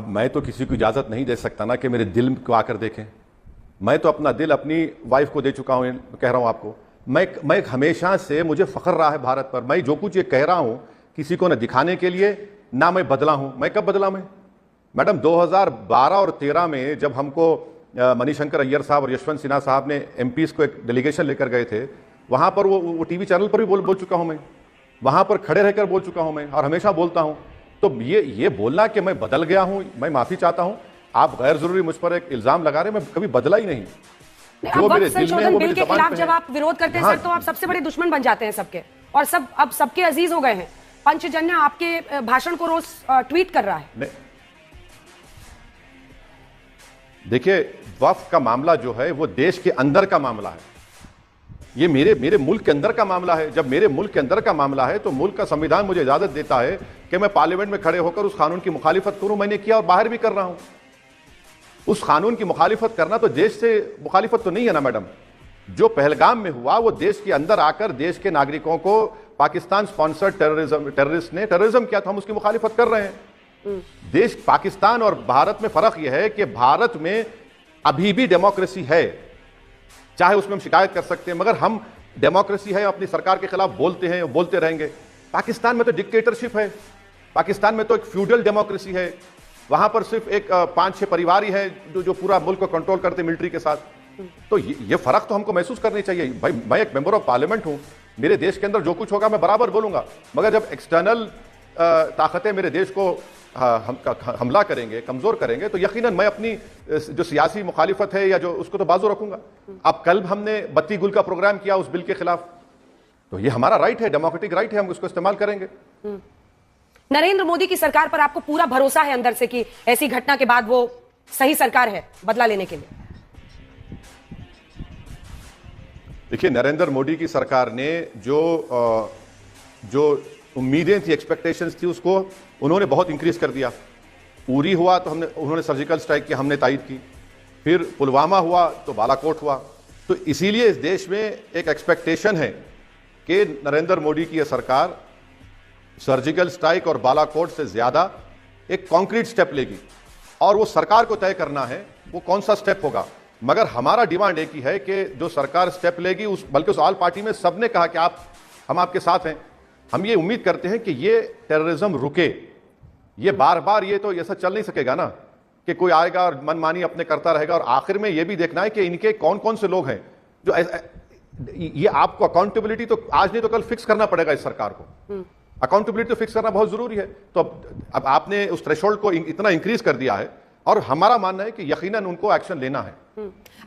अब मैं तो किसी को इजाज़त नहीं दे सकता ना कि मेरे दिल को आकर देखें। मैं तो अपना दिल अपनी वाइफ को दे चुका हूं, कह रहा हूं आपको। मैं हमेशा से, मुझे फख्र रहा है भारत पर। मैं जो कुछ ये कह रहा हूं किसी को न दिखाने के लिए, ना मैं बदला हूं। मैं कब बदला? मैं मैडम 2012 और 13 में जब हमको मणिशंकर अय्यर साहब और यशवंत सिन्हा साहब ने एमपीज को एक डेलीगेशन लेकर गए थे, वहां पर वो टीवी चैनल पर भी बोल चुका हूं मैं, वहां पर खड़े रहकर बोल चुका हूं मैं, और हमेशा बोलता हूं। तो ये बोलना कि मैं बदल गया हूं, मैं माफी चाहता हूं, आप गैर जरूरी मुझ पर एक इल्जाम लगा रहे, मैं कभी बदला ही नहीं। जो मेरे दिल में है वो मेरी ज़बान पे है। जब आप विरोध करते हैं सर, तो आप सबसे बड़े दुश्मन बन जाते हैं सबके, और सब अब सबके अजीज हो गए हैं। पंचजन्य आपके भाषण को रोज ट्वीट कर रहा है। देखिए, वक्फ का मामला जो है वो देश के अंदर का मामला है। ये मेरे मुल्क के अंदर का मामला है। जब मेरे मुल्क के अंदर का मामला है तो मुल्क का संविधान मुझे इजाजत देता है कि मैं पार्लियामेंट में खड़े होकर उस कानून की मुखालिफत करूं। मैंने किया और बाहर भी कर रहा हूं। उस कानून की मुखालिफत करना तो देश से मुखालिफत तो नहीं है ना मैडम। जो पहलगाम में हुआ वो देश के अंदर आकर देश के नागरिकों को पाकिस्तान स्पॉन्सर्ड टेररिस्ट ने टेररिज्म किया था, हम उसकी मुखालिफत कर रहे हैं। देश पाकिस्तान और भारत में फर्क यह है कि भारत में अभी भी डेमोक्रेसी है, चाहे उसमें हम शिकायत कर सकते हैं, मगर हम डेमोक्रेसी है, अपनी सरकार के खिलाफ बोलते हैं, बोलते रहेंगे। पाकिस्तान में तो डिक्टेटरशिप है, पाकिस्तान में तो एक फ्यूडल डेमोक्रेसी है। वहां पर सिर्फ एक 5-6 परिवार ही है जो पूरा मुल्क को कंट्रोल करते मिलिट्री के साथ। तो ये फर्क तो हमको महसूस करनी चाहिए। भाई, मैं एक मेंबर ऑफ पार्लियामेंट हूं, मेरे देश के अंदर जो कुछ होगा मैं बराबर बोलूंगा, मगर जब एक्सटर्नल ताकतें मेरे देश को हमला करेंगे, कमजोर करेंगे, तो यकीनन मैं अपनी जो सियासी मुखालिफत है या जो उसको तो बाजू रखूंगा। अब कल हमने बत्ती गुल का प्रोग्राम किया उस बिल के खिलाफ, तो ये हमारा राइट है, डेमोक्रेटिक राइट है, हम उसको इस्तेमाल करेंगे। नरेंद्र मोदी की सरकार पर आपको पूरा भरोसा है अंदर से कि ऐसी घटना के बाद वो सही सरकार है बदला लेने के लिए? देखिए, नरेंद्र मोदी की सरकार ने जो उम्मीदें थी, एक्सपेक्टेशंस थी, उसको उन्होंने बहुत इंक्रीज कर दिया। उरी हुआ तो उन्होंने सर्जिकल स्ट्राइक की, हमने तायद की। फिर पुलवामा हुआ तो बालाकोट हुआ। तो इसीलिए इस देश में एक एक्सपेक्टेशन है कि नरेंद्र मोदी की यह सरकार सर्जिकल स्ट्राइक और बालाकोट से ज्यादा एक कॉन्क्रीट स्टेप लेगी, और वो सरकार को तय करना है वो कौन सा स्टेप होगा। मगर हमारा डिमांड एक ही है कि जो सरकार स्टेप लेगी, बल्कि उस ऑल पार्टी में सबने कहा कि हम आपके साथ हैं। हम ये उम्मीद करते हैं कि ये टेररिज्म रुके। ये बार बार ये तो ऐसा चल नहीं सकेगा ना कि कोई आएगा और मनमानी अपने करता रहेगा, और आखिर में ये भी देखना है कि इनके कौन कौन से लोग हैं जो ये आपको अकाउंटेबिलिटी तो आज नहीं तो कल फिक्स करना पड़ेगा। इस सरकार को अकाउंटेबिलिटी तो फिक्स करना बहुत जरूरी है। तो अब आपने उस थ्रेशोल्ड को इतना इंक्रीज कर दिया है, और हमारा मानना है कि यकीनन उनको एक्शन लेना है।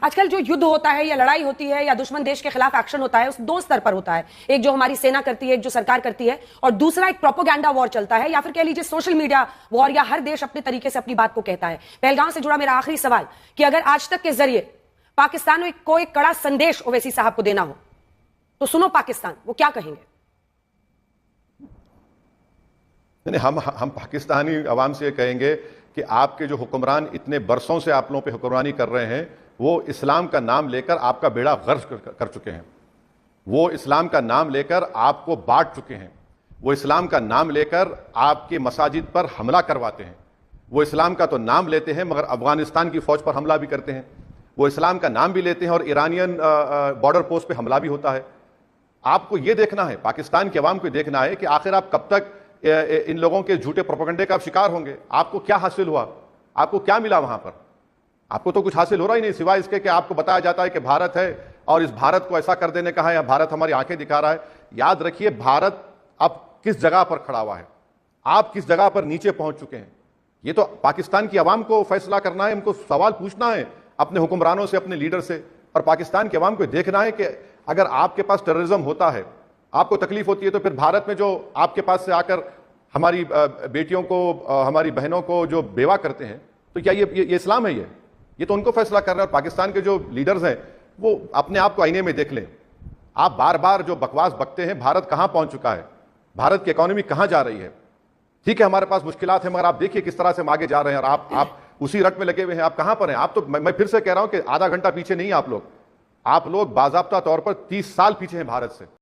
आजकल जो युद्ध होता है या लड़ाई होती है या दुश्मन देश के खिलाफ एक्शन होता है, उस दो स्तर पर होता है। एक जो हमारी सेना करती है, एक जो सरकार करती है, और दूसरा एक प्रोपोगेंडा वॉर चलता है, या फिर कह लीजिए सोशल मीडिया वॉर, या हर देश अपने तरीके से अपनी बात को कहता है। पहलगाम से जुड़ा मेरा आखिरी सवाल कि अगर आज तक के जरिए पाकिस्तान को एक कड़ा संदेश ओवैसी साहब को देना हो तो सुनो पाकिस्तान, वो क्या कहेंगे? हम पाकिस्तानी अवाम से कहेंगे कि आपके जो हुक्मरान इतने बरसों से आप लोगों पे हुक्मरानी कर रहे हैं, वो इस्लाम का नाम लेकर आपका बेड़ा गर्क कर चुके हैं। वो इस्लाम का नाम लेकर आपको बांट चुके हैं। वो इस्लाम का नाम लेकर आपके मसाजिद पर हमला करवाते हैं। वो इस्लाम का तो नाम लेते हैं मगर अफगानिस्तान की फौज पर हमला भी करते हैं। वो इस्लाम का नाम भी लेते हैं और ईरानियन बॉर्डर पोस्ट पे हमला भी होता है। आपको ये देखना है, पाकिस्तान के अवाम को देखना है कि आखिर आप कब तक इन लोगों के झूठे प्रोपेगेंडे का आप शिकार होंगे। आपको क्या हासिल हुआ? आपको क्या मिला वहां पर? आपको तो कुछ हासिल हो रहा ही नहीं, सिवाय इसके कि आपको बताया जाता है कि भारत है और इस भारत को ऐसा कर देने का है, या भारत हमारी आंखें दिखा रहा है। याद रखिए, भारत अब किस जगह पर खड़ा हुआ है, आप किस जगह पर नीचे पहुंच चुके हैं। ये तो पाकिस्तान की आवाम को फैसला करना है, हमको सवाल पूछना है अपने हुक्मरानों से, अपने लीडर से, और पाकिस्तान की आवाम को देखना है कि अगर आपके पास टेररिज्म होता है, आपको तकलीफ होती है, तो फिर भारत में जो आपके पास से आकर हमारी बेटियों को, हमारी बहनों को जो बेवा करते हैं, तो क्या ये इस्लाम है? ये तो उनको फैसला करना है। और पाकिस्तान के जो लीडर्स हैं वो अपने आप को आईने में देख लें। आप बार बार जो बकवास बकते हैं, भारत कहां पहुंच चुका है, भारत की इकोनॉमी कहां जा रही है। ठीक है, हमारे पास मुश्किलात है, मगर आप देखिए किस तरह से हम आगे जा रहे हैं, और आप उसी रट में लगे हुए हैं। आप कहां पर हैं? आप तो, मैं फिर से कह रहा हूं कि आधा घंटा पीछे नहीं, आप लोग बाज़ाब्ता तौर पर 30 साल पीछे हैं भारत से।